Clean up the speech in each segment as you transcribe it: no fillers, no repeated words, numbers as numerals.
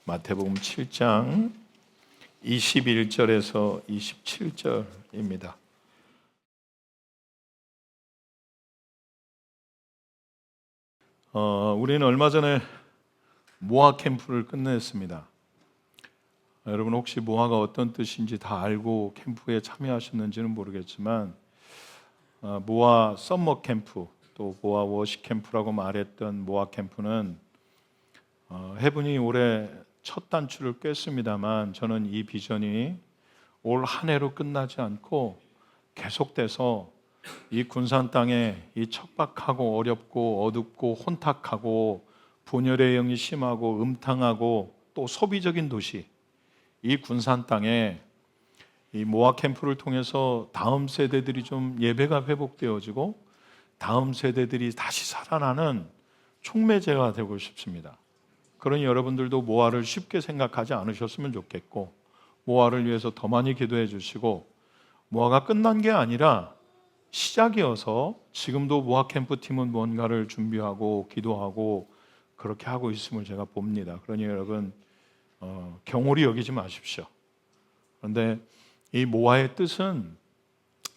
마태복음 7장 21절에서 27절입니다. 우리는 얼마 전에 모아 캠프를 끝냈습니다. 여러분 혹시 모아가 어떤 뜻인지 다 알고 캠프에 참여하셨는지는 모르겠지만 모아 썸머 캠프 또 모아 워시 캠프라고 말했던 모아 캠프는 해분이 올해 첫 단추를 꿰습니다만 저는 이 비전이 올 한 해로 끝나지 않고 계속돼서 이 군산 땅에 이 척박하고 어렵고 어둡고 혼탁하고 분열의 영이 심하고 음탕하고 또 소비적인 도시 이 군산 땅에 이 모아 캠프를 통해서 다음 세대들이 좀 예배가 회복되어지고 다음 세대들이 다시 살아나는 촉매제가 되고 싶습니다. 그러니 여러분들도 모아를 쉽게 생각하지 않으셨으면 좋겠고 모아를 위해서 더 많이 기도해 주시고 모아가 끝난 게 아니라 시작이어서 지금도 모아 캠프 팀은 뭔가를 준비하고 기도하고 그렇게 하고 있음을 제가 봅니다. 그러니 여러분 경홀히 여기지 마십시오. 그런데 이 모아의 뜻은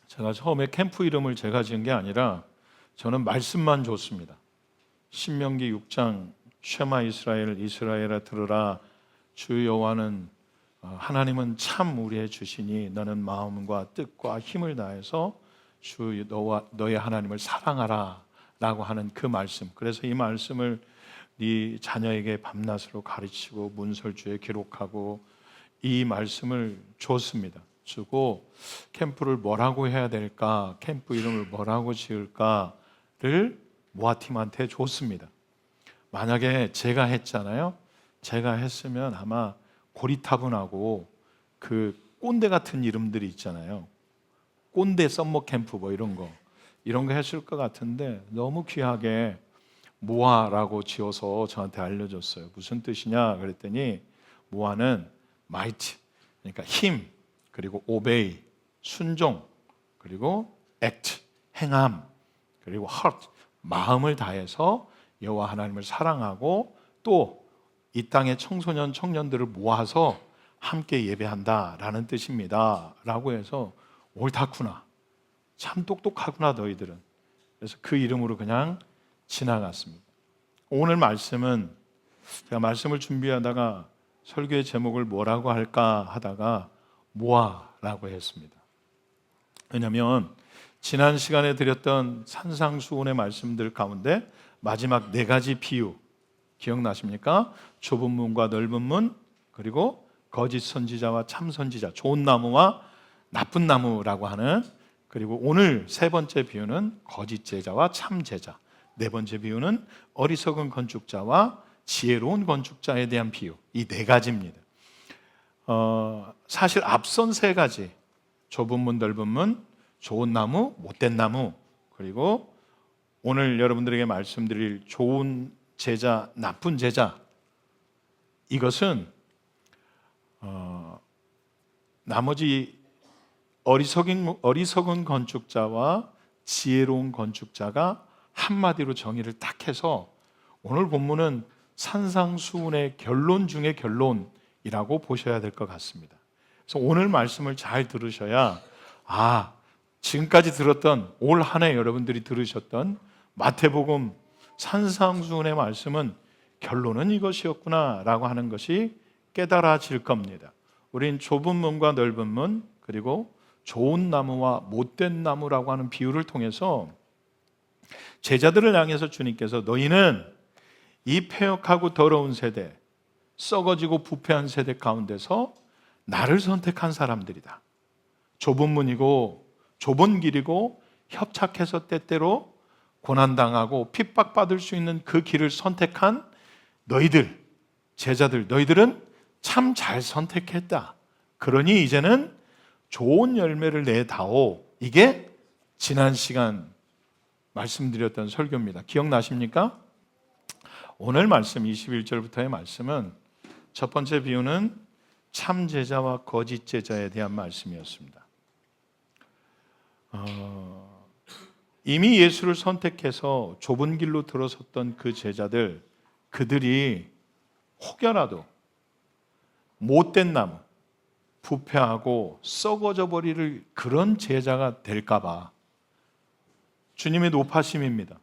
제가 처음에 캠프 이름을 제가 지은 게 아니라 저는 말씀만 줬습니다. 신명기 6장 쉐마 이스라엘아 들으라 주 여호와는 하나님은 참 우리의 주시니 너는 마음과 뜻과 힘을 다해서 주 너의 하나님을 사랑하라 라고 하는 그 말씀. 그래서 이 말씀을 네 자녀에게 밤낮으로 가르치고 문설주에 기록하고 이 말씀을 줬습니다. 주고 캠프를 뭐라고 해야 될까, 캠프 이름을 뭐라고 지을까를 모아팀한테 줬습니다. 만약에 제가 했잖아요. 제가 했으면 아마 고리타분하고 그 꼰대 같은 이름들이 있잖아요. 꼰대 썸머 캠프 뭐 이런 거 했을 것 같은데 너무 귀하게 모아라고 지어서 저한테 알려줬어요. 무슨 뜻이냐 그랬더니 모아는 might 그러니까 힘 그리고 obey 순종 그리고 act 행함 그리고 heart 마음을 다해서 여호와 하나님을 사랑하고 또 이 땅의 청소년 청년들을 모아서 함께 예배한다라는 뜻입니다 라고 해서 옳다구나 참 똑똑하구나 너희들은. 그래서 그 이름으로 그냥 지나갔습니다. 오늘 말씀은 제가 말씀을 준비하다가 설교의 제목을 뭐라고 할까 하다가 모아라고 했습니다. 왜냐하면 지난 시간에 드렸던 산상수훈의 말씀들 가운데 마지막 4가지 비유 기억나십니까? 좁은 문과 넓은 문 그리고 거짓 선지자와 참 선지자 좋은 나무와 나쁜 나무라고 하는 그리고 오늘 3번째 비유는 거짓 제자와 참 제자 4번째 비유는 어리석은 건축자와 지혜로운 건축자에 대한 비유 이 4가지입니다. 사실 앞선 3가지 좁은 문 넓은 문 좋은 나무 못된 나무 그리고 오늘 여러분들에게 말씀드릴 좋은 제자 나쁜 제자 이것은 나머지 어리석은 건축자와 지혜로운 건축자가 한마디로 정의를 딱 해서 오늘 본문은 산상수훈의 결론 중의 결론이라고 보셔야 될 것 같습니다. 그래서 오늘 말씀을 잘 들으셔야 지금까지 들었던 올 한 해 여러분들이 들으셨던 마태복음 산상수훈의 말씀은 결론은 이것이었구나 라고 하는 것이 깨달아질 겁니다. 우린 좁은 문과 넓은 문 그리고 좋은 나무와 못된 나무라고 하는 비유를 통해서 제자들을 향해서 주님께서 너희는 이 패역하고 더러운 세대 썩어지고 부패한 세대 가운데서 나를 선택한 사람들이다. 좁은 문이고 좁은 길이고 협착해서 때때로 고난당하고 핍박받을 수 있는 그 길을 선택한 너희들 제자들 너희들은 참 잘 선택했다. 그러니 이제는 좋은 열매를 내다오. 이게 지난 시간 말씀드렸던 설교입니다. 기억나십니까? 오늘 말씀 21절부터의 말씀은 첫 번째 비유는 참 제자와 거짓 제자에 대한 말씀이었습니다. 이미 예수를 선택해서 좁은 길로 들어섰던 그 제자들 그들이 혹여라도 못된 나무, 부패하고 썩어져 버릴 그런 제자가 될까 봐 주님의 높아심입니다.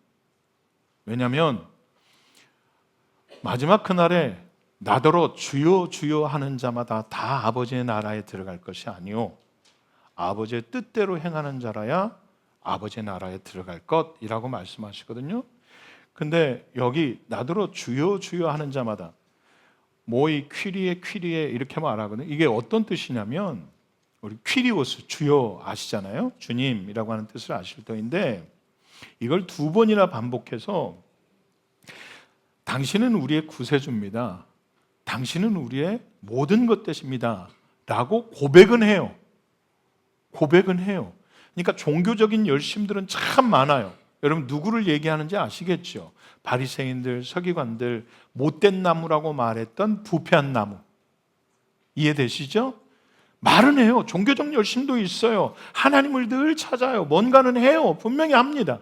왜냐하면 마지막 그날에 나더러 주여 주여 하는 자마다 다 아버지의 나라에 들어갈 것이 아니요 아버지의 뜻대로 행하는 자라야 아버지의 나라에 들어갈 것이라고 말씀하시거든요. 근데 여기 나더러 주여 주여 하는 자마다 모이 퀴리에 이렇게 말하거든요. 이게 어떤 뜻이냐면 우리 퀴리오스 주여 아시잖아요. 주님이라고 하는 뜻을 아실 터인데 이걸 2번이나 반복해서 당신은 우리의 구세주입니다. 당신은 우리의 모든 것 되십니다. 라고 고백은 해요. 그러니까 종교적인 열심들은 참 많아요. 여러분 누구를 얘기하는지 아시겠죠? 바리새인들, 서기관들, 못된 나무라고 말했던 부패한 나무. 이해되시죠? 말은 해요. 종교적 열심도 있어요. 하나님을 늘 찾아요. 뭔가는 해요. 분명히 합니다.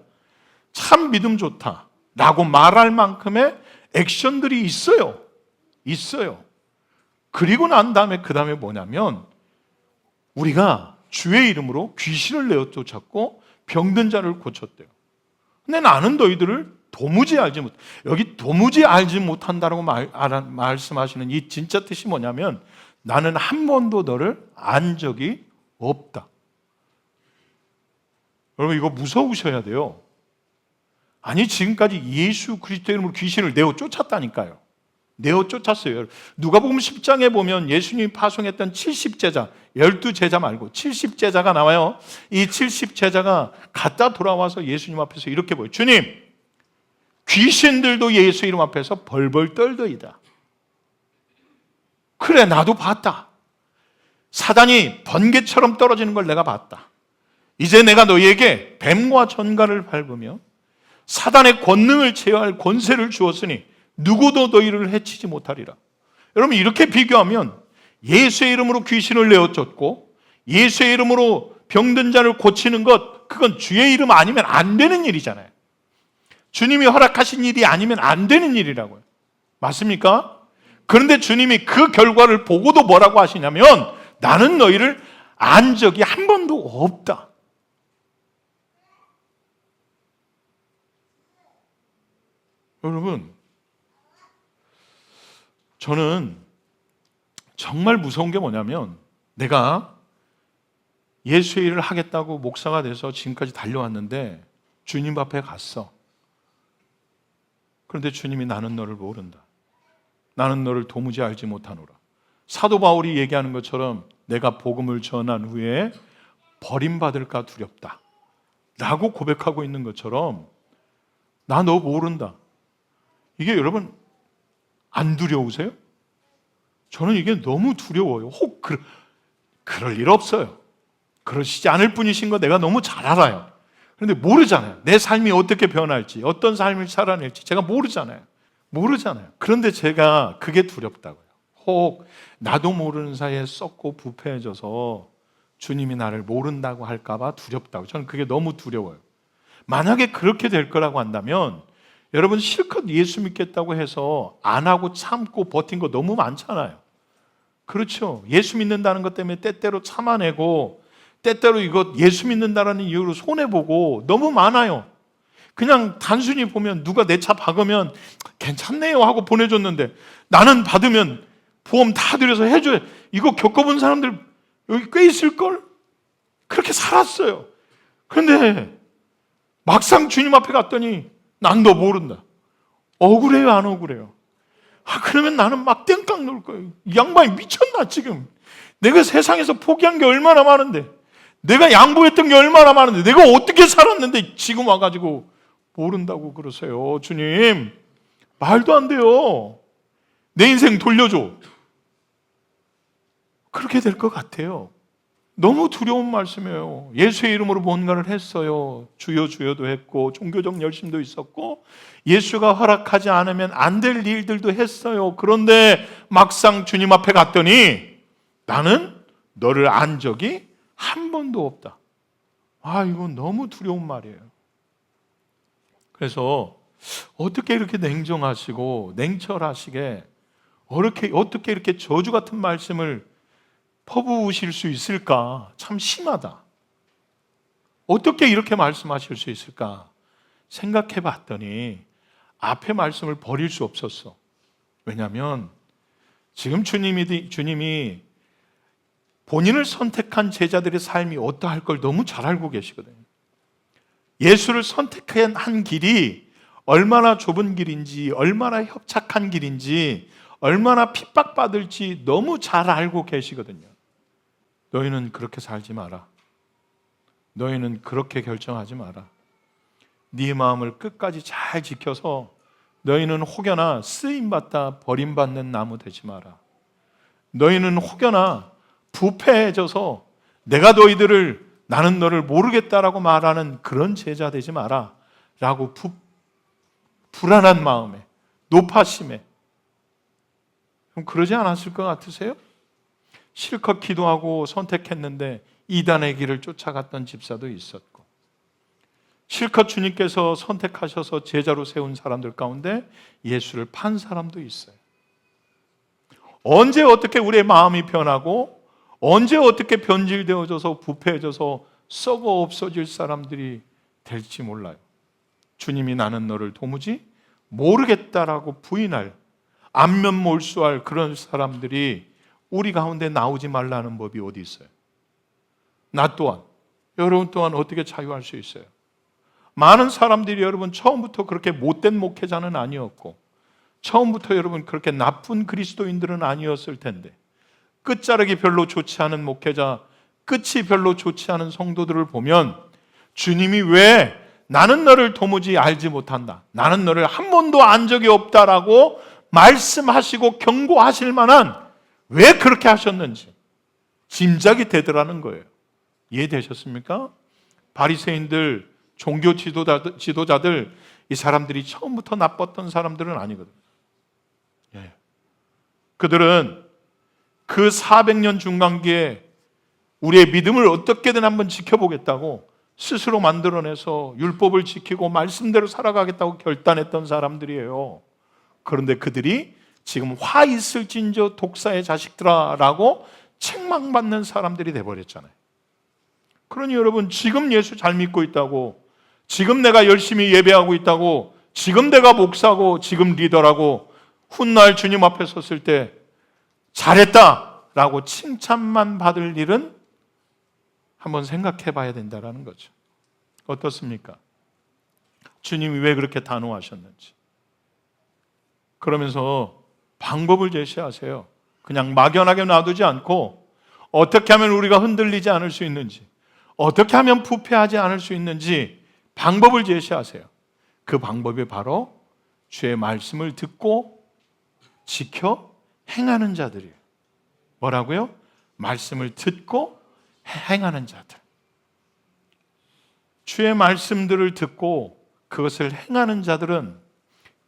참 믿음 좋다 라고 말할 만큼의 액션들이 있어요. 그리고 난 다음에 그 다음에 뭐냐면 우리가 주의 이름으로 귀신을 내어 쫓았고 병든 자를 고쳤대요. 근데 나는 너희들을 도무지 알지 못. 여기 도무지 알지 못한다라고 말씀하시는 이 진짜 뜻이 뭐냐면 나는 한 번도 너를 안 적이 없다. 여러분 이거 무서우셔야 돼요. 아니 지금까지 예수 그리스도 이름으로 귀신을 내어 쫓았다니까요. 내어 쫓았어요. 누가복음 10장에 보면 예수님이 파송했던 70제자, 12제자 말고 70제자가 나와요. 이 70제자가 갔다 돌아와서 예수님 앞에서 이렇게 보여요. 주님, 귀신들도 예수 이름 앞에서 벌벌 떨더이다. 그래, 나도 봤다. 사단이 번개처럼 떨어지는 걸 내가 봤다. 이제 내가 너희에게 뱀과 전갈을 밟으며 사단의 권능을 제어할 권세를 주었으니 누구도 너희를 해치지 못하리라. 여러분 이렇게 비교하면 예수의 이름으로 귀신을 내어 쫓고 예수의 이름으로 병든 자를 고치는 것, 그건 주의 이름 아니면 안 되는 일이잖아요. 주님이 허락하신 일이 아니면 안 되는 일이라고요. 맞습니까? 그런데 주님이 그 결과를 보고도 뭐라고 하시냐면 나는 너희를 안 적이 한 번도 없다. 여러분 저는 정말 무서운 게 뭐냐면 내가 예수의 일을 하겠다고 목사가 돼서 지금까지 달려왔는데 주님 앞에 갔어. 그런데 주님이 나는 너를 모른다. 나는 너를 도무지 알지 못하노라. 사도 바울이 얘기하는 것처럼 내가 복음을 전한 후에 버림받을까 두렵다 라고 고백하고 있는 것처럼 나 너 모른다. 이게 여러분 안 두려우세요? 저는 이게 너무 두려워요. 혹 그럴 일 없어요. 그러시지 않을 분이신 거 내가 너무 잘 알아요. 그런데 모르잖아요. 내 삶이 어떻게 변할지, 어떤 삶을 살아낼지 제가 모르잖아요. 그런데 제가 그게 두렵다고요. 혹 나도 모르는 사이에 썩고 부패해져서 주님이 나를 모른다고 할까 봐 두렵다고. 저는 그게 너무 두려워요. 만약에 그렇게 될 거라고 한다면 여러분 실컷 예수 믿겠다고 해서 안 하고 참고 버틴 거 너무 많잖아요. 그렇죠. 예수 믿는다는 것 때문에 때때로 참아내고 때때로 이거 예수 믿는다라는 이유로 손해보고 너무 많아요. 그냥 단순히 보면 누가 내 차 박으면 괜찮네요 하고 보내줬는데 나는 받으면 보험 다 들여서 해줘야. 이거 겪어본 사람들 여기 꽤 있을걸? 그렇게 살았어요. 그런데 막상 주님 앞에 갔더니 난 너 모른다. 억울해요, 안 억울해요? 그러면 나는 막 땡깡 놀 거예요. 이 양반이 미쳤나 지금. 내가 세상에서 포기한 게 얼마나 많은데, 내가 양보했던 게 얼마나 많은데, 내가 어떻게 살았는데 지금 와가지고 모른다고 그러세요. 주님, 말도 안 돼요. 내 인생 돌려줘. 그렇게 될 것 같아요. 너무 두려운 말씀이에요. 예수의 이름으로 뭔가를 했어요. 주여 주여도 했고 종교적 열심도 있었고 예수가 허락하지 않으면 안 될 일들도 했어요. 그런데 막상 주님 앞에 갔더니 나는 너를 안 적이 한 번도 없다. 이건 너무 두려운 말이에요. 그래서 어떻게 이렇게 냉정하시고 냉철하시게 어떻게 이렇게 저주 같은 말씀을 퍼부으실 수 있을까? 참 심하다. 어떻게 이렇게 말씀하실 수 있을까? 생각해 봤더니 앞에 말씀을 버릴 수 없었어. 왜냐하면 지금 주님이 본인을 선택한 제자들의 삶이 어떠할 걸 너무 잘 알고 계시거든요. 예수를 선택한 길이 얼마나 좁은 길인지, 얼마나 협착한 길인지, 얼마나 핍박받을지 너무 잘 알고 계시거든요. 너희는 그렇게 살지 마라. 너희는 그렇게 결정하지 마라. 네 마음을 끝까지 잘 지켜서 너희는 혹여나 쓰임받다 버림받는 나무 되지 마라. 너희는 혹여나 부패해져서 나는 너를 모르겠다라고 말하는 그런 제자 되지 마라 라고 불안한 마음에, 노파심에. 그럼 그러지 않았을 것 같으세요? 실컷 기도하고 선택했는데 이단의 길을 쫓아갔던 집사도 있었고, 실컷 주님께서 선택하셔서 제자로 세운 사람들 가운데 예수를 판 사람도 있어요. 언제 어떻게 우리의 마음이 변하고, 언제 어떻게 변질되어져서 부패해져서 썩어 없어질 사람들이 될지 몰라요. 주님이 나는 너를 도무지 모르겠다라고 부인할, 안면몰수할 그런 사람들이 우리 가운데 나오지 말라는 법이 어디 있어요? 나 또한, 여러분 또한 어떻게 자유할 수 있어요? 많은 사람들이 여러분 처음부터 그렇게 못된 목회자는 아니었고, 처음부터 여러분 그렇게 나쁜 그리스도인들은 아니었을 텐데, 끝자락이 별로 좋지 않은 목회자, 끝이 별로 좋지 않은 성도들을 보면 주님이 왜 나는 너를 도무지 알지 못한다, 나는 너를 한 번도 안 적이 없다라고 말씀하시고 경고하실 만한, 왜 그렇게 하셨는지 짐작이 되더라는 거예요. 이해되셨습니까? 바리새인들, 종교 지도자들, 이 사람들이 처음부터 나빴던 사람들은 아니거든요. 그들은 그 400년 중간기에 우리의 믿음을 어떻게든 한번 지켜보겠다고 스스로 만들어내서 율법을 지키고 말씀대로 살아가겠다고 결단했던 사람들이에요. 그런데 그들이 지금 화 있을진저 독사의 자식들아라고 책망받는 사람들이 돼버렸잖아요. 그러니 여러분, 지금 예수 잘 믿고 있다고, 지금 내가 열심히 예배하고 있다고, 지금 내가 목사고 지금 리더라고 훗날 주님 앞에 섰을 때 잘했다라고 칭찬만 받을 일은 한번 생각해 봐야 된다는 거죠. 어떻습니까? 주님이 왜 그렇게 단호하셨는지. 그러면서 방법을 제시하세요. 그냥 막연하게 놔두지 않고 어떻게 하면 우리가 흔들리지 않을 수 있는지, 어떻게 하면 부패하지 않을 수 있는지 방법을 제시하세요. 그 방법이 바로 주의 말씀을 듣고 지켜 행하는 자들이에요. 뭐라고요? 말씀을 듣고 행하는 자들. 주의 말씀들을 듣고 그것을 행하는 자들은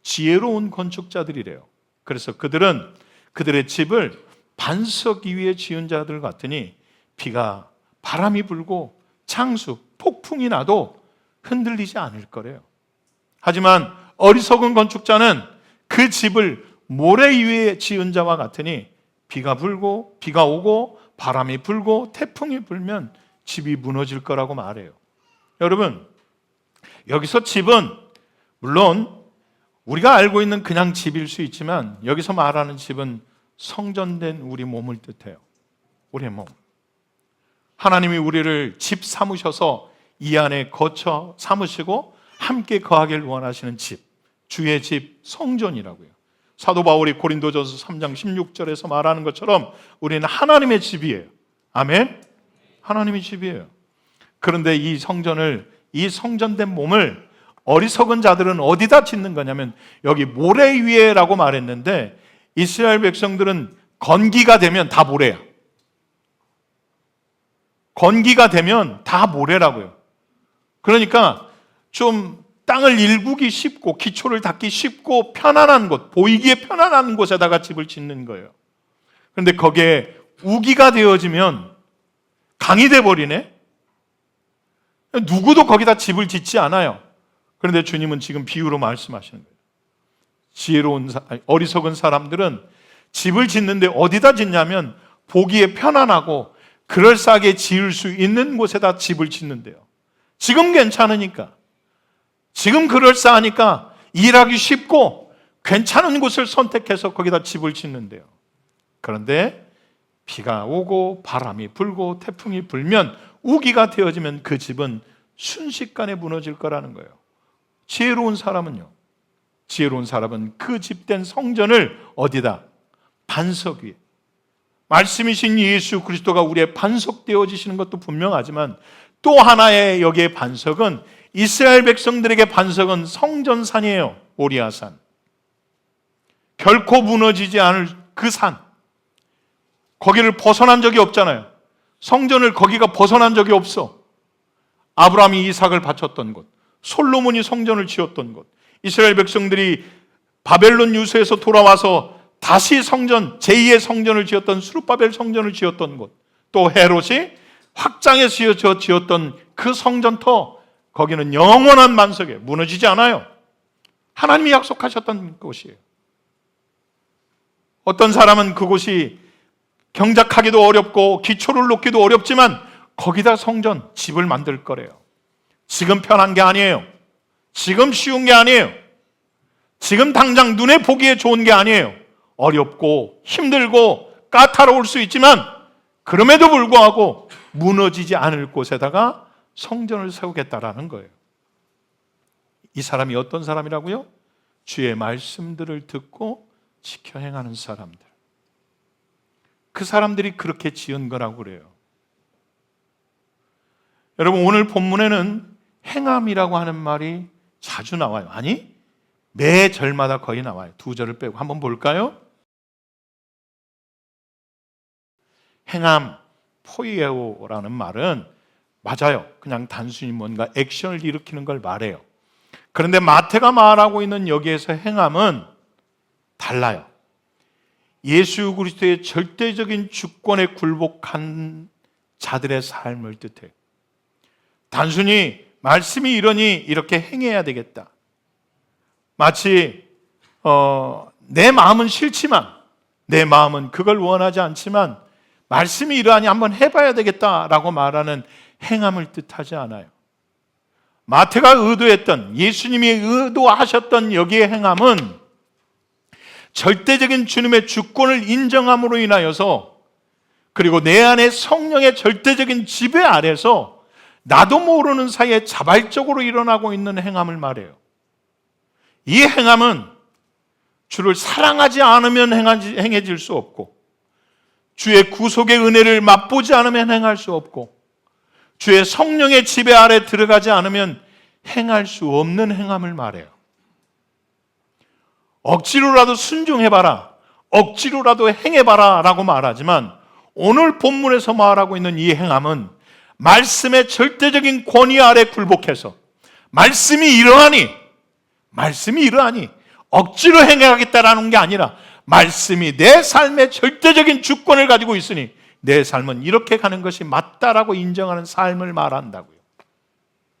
지혜로운 건축자들이래요. 그래서 그들은 그들의 집을 반석 위에 지은 자들 같으니 바람이 불고 창수, 폭풍이 나도 흔들리지 않을 거래요. 하지만 어리석은 건축자는 그 집을 모래 위에 지은 자와 같으니 비가 오고 바람이 불고 태풍이 불면 집이 무너질 거라고 말해요. 여러분, 여기서 집은 물론 우리가 알고 있는 그냥 집일 수 있지만, 여기서 말하는 집은 성전된 우리 몸을 뜻해요. 우리의 몸. 하나님이 우리를 집 삼으셔서 이 안에 거처 삼으시고 함께 거하길 원하시는 집, 주의 집, 성전이라고요. 사도 바울이 고린도전서 3장 16절에서 말하는 것처럼 우리는 하나님의 집이에요. 아멘? 하나님의 집이에요. 그런데 이 성전된 몸을 어리석은 자들은 어디다 짓는 거냐면 여기 모래 위에라고 말했는데, 이스라엘 백성들은 건기가 되면 다 모래야. 건기가 되면 다 모래라고요. 그러니까 좀 땅을 일구기 쉽고 기초를 닦기 쉽고 편안한 곳, 보이기에 편안한 곳에다가 집을 짓는 거예요. 그런데 거기에 우기가 되어지면 강이 돼버리네. 누구도 거기다 집을 짓지 않아요. 그런데 주님은 지금 비유로 말씀하시는 거예요. 어리석은 사람들은 집을 짓는데 어디다 짓냐면 보기에 편안하고 그럴싸하게 지을 수 있는 곳에다 집을 짓는데요. 지금 괜찮으니까, 지금 그럴싸하니까 일하기 쉽고 괜찮은 곳을 선택해서 거기다 집을 짓는데요. 그런데 비가 오고 바람이 불고 태풍이 불면 우기가 되어지면 그 집은 순식간에 무너질 거라는 거예요. 지혜로운 사람은요, 지혜로운 사람은 그 집된 성전을 어디다? 반석 위에. 말씀이신 예수 그리스도가 우리의 반석 되어지시는 것도 분명하지만 또 하나의 여기에 반석은, 이스라엘 백성들에게 반석은 성전산이에요. 모리아산. 결코 무너지지 않을 그 산, 거기를 벗어난 적이 없잖아요. 성전을 거기가 벗어난 적이 없어. 아브라함이 이삭을 바쳤던 곳, 솔로몬이 성전을 지었던 곳, 이스라엘 백성들이 바벨론 유수에서 돌아와서 다시 성전, 제2의 성전을 지었던 수룹바벨 성전을 지었던 곳, 또 헤롯이 확장해서 지었던 그 성전터, 거기는 영원한 반석에 무너지지 않아요. 하나님이 약속하셨던 곳이에요. 어떤 사람은 그곳이 경작하기도 어렵고 기초를 놓기도 어렵지만 거기다 성전, 집을 만들 거래요. 지금 편한 게 아니에요. 지금 쉬운 게 아니에요. 지금 당장 눈에 보기에 좋은 게 아니에요. 어렵고 힘들고 까다로울 수 있지만 그럼에도 불구하고 무너지지 않을 곳에다가 성전을 세우겠다라는 거예요. 이 사람이 어떤 사람이라고요? 주의 말씀들을 듣고 지켜 행하는 사람들. 그 사람들이 그렇게 지은 거라고 그래요. 여러분, 오늘 본문에는 행함이라고 하는 말이 자주 나와요. 아니, 매 절마다 거의 나와요. 2절을 빼고. 한번 볼까요? 행함, 포이에오라는 말은 맞아요. 그냥 단순히 뭔가 액션을 일으키는 걸 말해요. 그런데 마태가 말하고 있는 여기에서 행함은 달라요. 예수 그리스도의 절대적인 주권에 굴복한 자들의 삶을 뜻해요. 단순히 말씀이 이러니 이렇게 행해야 되겠다. 마치 내 마음은 싫지만, 내 마음은 그걸 원하지 않지만 말씀이 이러하니 한번 해봐야 되겠다라고 말하는 행함을 뜻하지 않아요. 마태가 의도했던, 예수님이 의도하셨던 여기의 행함은 절대적인 주님의 주권을 인정함으로 인하여서, 그리고 내 안에 성령의 절대적인 지배 아래서 나도 모르는 사이에 자발적으로 일어나고 있는 행함을 말해요. 이 행함은 주를 사랑하지 않으면 행해질 수 없고, 주의 구속의 은혜를 맛보지 않으면 행할 수 없고, 주의 성령의 지배 아래 들어가지 않으면 행할 수 없는 행함을 말해요. 억지로라도 순종해봐라, 억지로라도 행해봐라 라고 말하지만 오늘 본문에서 말하고 있는 이 행함은 말씀의 절대적인 권위 아래 굴복해서 말씀이 이러하니 억지로 행해야겠다라는 게 아니라 말씀이 내 삶의 절대적인 주권을 가지고 있으니 내 삶은 이렇게 가는 것이 맞다라고 인정하는 삶을 말한다고요.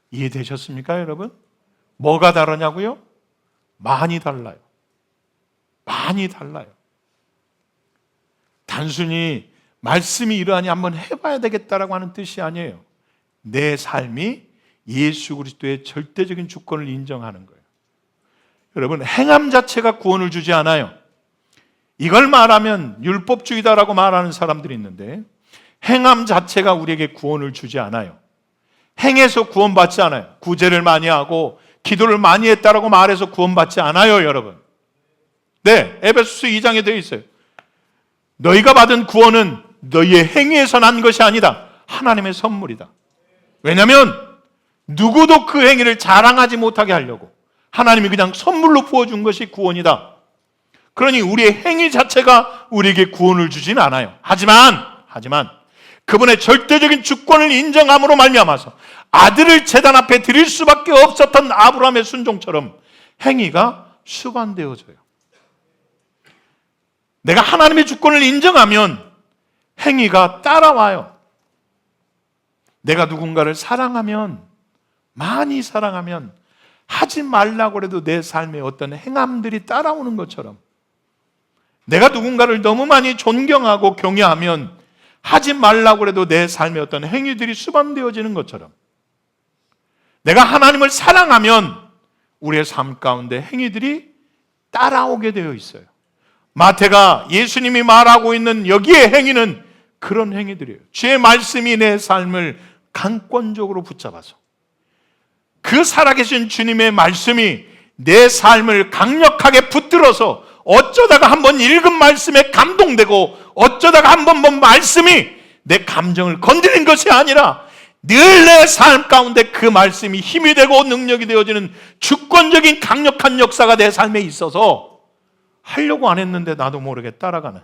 이해되셨습니까, 여러분? 뭐가 다르냐고요? 많이 달라요. 많이 달라요. 단순히 말씀이 이러하니 한번 해봐야 되겠다라고 하는 뜻이 아니에요. 내 삶이 예수 그리스도의 절대적인 주권을 인정하는 거예요. 여러분, 행함 자체가 구원을 주지 않아요. 이걸 말하면 율법주의다라고 말하는 사람들이 있는데, 행함 자체가 우리에게 구원을 주지 않아요. 행해서 구원받지 않아요. 구제를 많이 하고 기도를 많이 했다라고 말해서 구원받지 않아요, 여러분. 네, 에베소서 2장에 되어 있어요. 너희가 받은 구원은 너희의 행위에서 난 것이 아니다. 하나님의 선물이다. 왜냐하면 누구도 그 행위를 자랑하지 못하게 하려고 하나님이 그냥 선물로 부어준 것이 구원이다. 그러니 우리의 행위 자체가 우리에게 구원을 주진 않아요. 하지만 그분의 절대적인 주권을 인정함으로 말미암아서 아들을 제단 앞에 드릴 수밖에 없었던 아브라함의 순종처럼 행위가 수반되어져요. 내가 하나님의 주권을 인정하면 행위가 따라와요. 내가 누군가를 사랑하면, 많이 사랑하면 하지 말라고 해도 내 삶에 어떤 행함들이 따라오는 것처럼 내가 누군가를 너무 많이 존경하고 경외하면 하지 말라고 해도 내 삶의 어떤 행위들이 수반되어지는 것처럼, 내가 하나님을 사랑하면 우리의 삶 가운데 행위들이 따라오게 되어 있어요. 마태가 예수님이 말하고 있는 여기에 행위는 그런 행위들이에요. 주의 말씀이 내 삶을 강권적으로 붙잡아서, 그 살아계신 주님의 말씀이 내 삶을 강력하게 붙들어서, 어쩌다가 한번 읽은 말씀에 감동되고 어쩌다가 한번 본 말씀이 내 감정을 건드린 것이 아니라 늘 내 삶 가운데 그 말씀이 힘이 되고 능력이 되어지는 주권적인 강력한 역사가 내 삶에 있어서 하려고 안 했는데 나도 모르게 따라가는,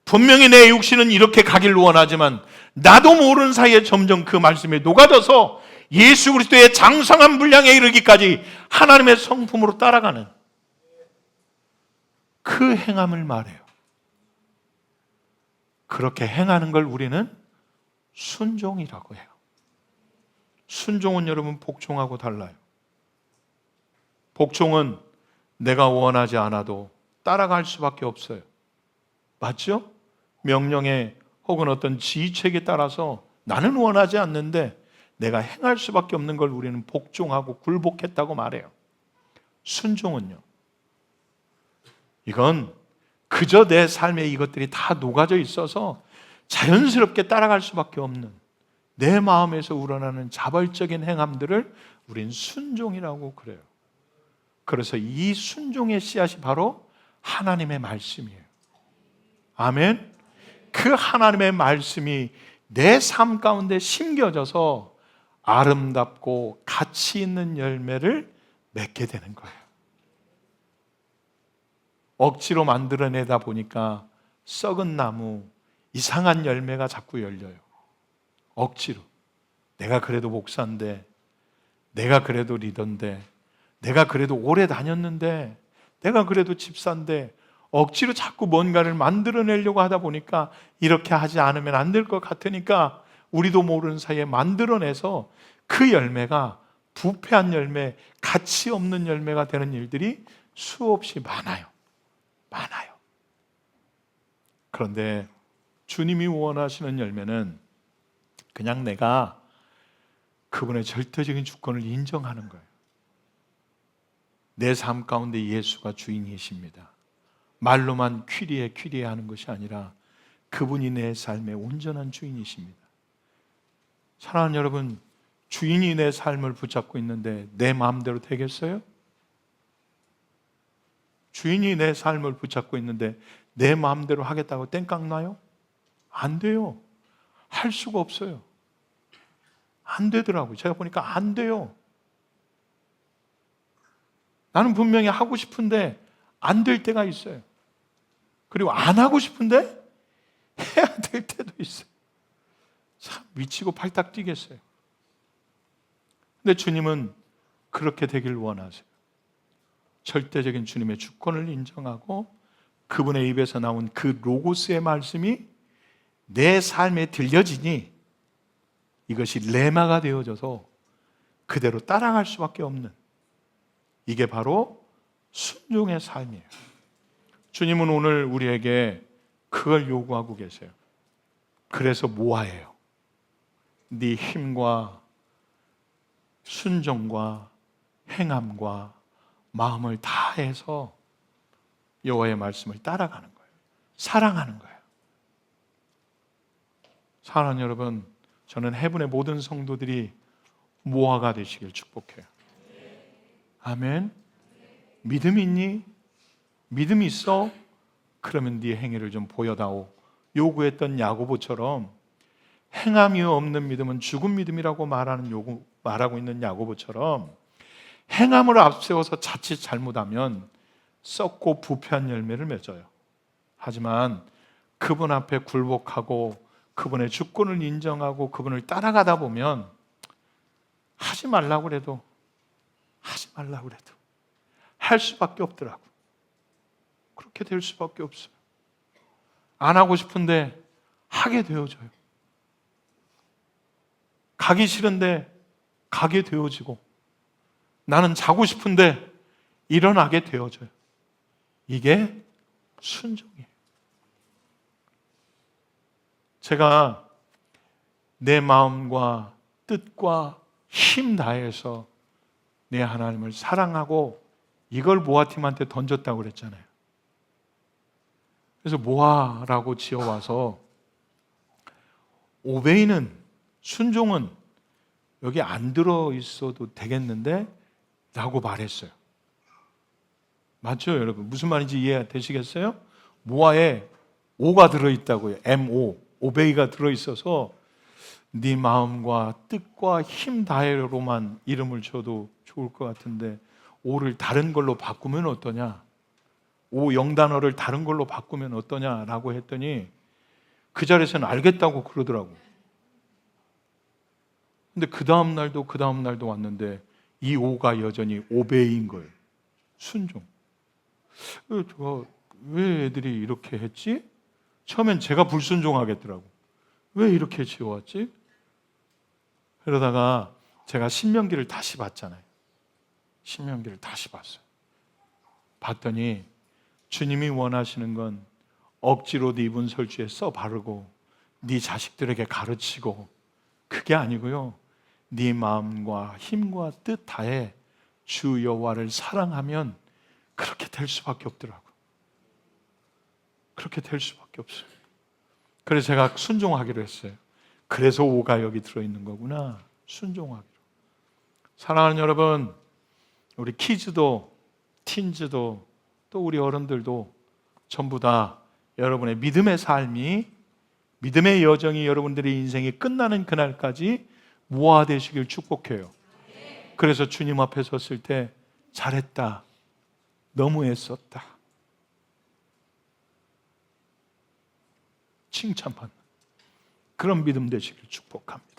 분명히 내 육신은 이렇게 가길 원하지만 나도 모르는 사이에 점점 그 말씀에 녹아져서 예수 그리스도의 장성한 분량에 이르기까지 하나님의 성품으로 따라가는 그 행함을 말해요. 그렇게 행하는 걸 우리는 순종이라고 해요. 순종은 여러분 복종하고 달라요. 복종은 내가 원하지 않아도 따라갈 수밖에 없어요. 맞죠? 명령에 혹은 어떤 지휘책에 따라서 나는 원하지 않는데 내가 행할 수밖에 없는 걸 우리는 복종하고 굴복했다고 말해요. 순종은요, 이건 그저 내 삶에 이것들이 다 녹아져 있어서 자연스럽게 따라갈 수밖에 없는 내 마음에서 우러나는 자발적인 행함들을 우린 순종이라고 그래요. 그래서 이 순종의 씨앗이 바로 하나님의 말씀이에요. 아멘. 그 하나님의 말씀이 내 삶 가운데 심겨져서 아름답고 가치 있는 열매를 맺게 되는 거예요. 억지로 만들어내다 보니까 썩은 나무, 이상한 열매가 자꾸 열려요. 억지로. 내가 그래도 목사인데, 내가 그래도 리더인데, 내가 그래도 오래 다녔는데, 내가 그래도 집사인데, 억지로 자꾸 뭔가를 만들어내려고 하다 보니까 이렇게 하지 않으면 안 될 것 같으니까 우리도 모르는 사이에 만들어내서 그 열매가 부패한 열매, 가치 없는 열매가 되는 일들이 수없이 많아요. 많아요. 그런데 주님이 원하시는 열매는 그냥 내가 그분의 절대적인 주권을 인정하는 거예요. 내 삶 가운데 예수가 주인이십니다. 말로만 퀴리에 하는 것이 아니라 그분이 내 삶의 온전한 주인이십니다. 사랑하는 여러분, 주인이 내 삶을 붙잡고 있는데 내 마음대로 되겠어요? 주인이 내 삶을 붙잡고 있는데 내 마음대로 하겠다고 땡깡 나요? 안 돼요. 할 수가 없어요. 안 되더라고요. 제가 보니까 안 돼요. 나는 분명히 하고 싶은데 안 될 때가 있어요. 그리고 안 하고 싶은데 해야 될 때도 있어요. 참 미치고 팔딱 뛰겠어요. 근데 주님은 그렇게 되길 원하세요. 절대적인 주님의 주권을 인정하고 그분의 입에서 나온 그 로고스의 말씀이 내 삶에 들려지니 이것이 레마가 되어져서 그대로 따라갈 수밖에 없는, 이게 바로 순종의 삶이에요. 주님은 오늘 우리에게 그걸 요구하고 계세요. 그래서 모아예요. 네 힘과 순종과 행함과 마음을 다해서 여호와의 말씀을 따라가는 거예요. 사랑하는 거예요. 사랑하는 여러분, 저는 해분의 모든 성도들이 모아가 되시길 축복해요. 아멘. 믿음 있니? 믿음 있어? 그러면 네 행위를 좀 보여다오. 요구했던 야고보처럼 행함이 없는 믿음은 죽은 믿음이라고 말하고 있는 야고보처럼 행함을 앞세워서 자칫 잘못하면 썩고 부패한 열매를 맺어요. 하지만 그분 앞에 굴복하고 그분의 주권을 인정하고 그분을 따라가다 보면 하지 말라고 그래도 할 수밖에 없더라고. 그렇게 될 수밖에 없어요. 안 하고 싶은데 하게 되어져요. 가기 싫은데 가게 되어지고, 나는 자고 싶은데 일어나게 되어져요. 이게 순종이에요. 제가 내 마음과 뜻과 힘 다해서 내 하나님을 사랑하고 이걸 모아팀한테 던졌다고 그랬잖아요. 그래서 모아라고 지어와서 오베이는, 순종은 여기 안 들어있어도 되겠는데? 라고 말했어요. 맞죠, 여러분? 무슨 말인지 이해되시겠어요? 모아에 오가 들어있다고요. MO, 오베이가 들어있어서 네 마음과 뜻과 힘 다해로만 이름을 줘도 좋을 것 같은데 오를 다른 걸로 바꾸면 어떠냐? 오 영단어를 다른 걸로 바꾸면 어떠냐라고 했더니 그 자리에서는 알겠다고 그러더라고. 근데 그 다음 날도 왔는데 이 오가 여전히 오베이인 거예요. 순종. 왜 애들이 이렇게 했지? 처음엔 제가 불순종하겠더라고. 왜 이렇게 지어왔지? 그러다가 제가 신명기를 다시 봤잖아요. 신명기를 다시 봤어요. 봤더니 주님이 원하시는 건 억지로 네 문설주에 써 바르고 네 자식들에게 가르치고 그게 아니고요. 네 마음과 힘과 뜻 다해 주 여호와를 사랑하면 그렇게 될 수밖에 없더라고요. 그렇게 될 수밖에 없어요. 그래서 제가 순종하기로 했어요. 그래서 오가 여기 들어있는 거구나. 순종하기로. 사랑하는 여러분, 우리 키즈도 틴즈도 또 우리 어른들도 전부 다 여러분의 믿음의 삶이, 믿음의 여정이 여러분들의 인생이 끝나는 그날까지 무화되시길 축복해요. 그래서 주님 앞에 섰을 때 잘했다, 너무 애썼다, 칭찬받는 그런 믿음 되시길 축복합니다.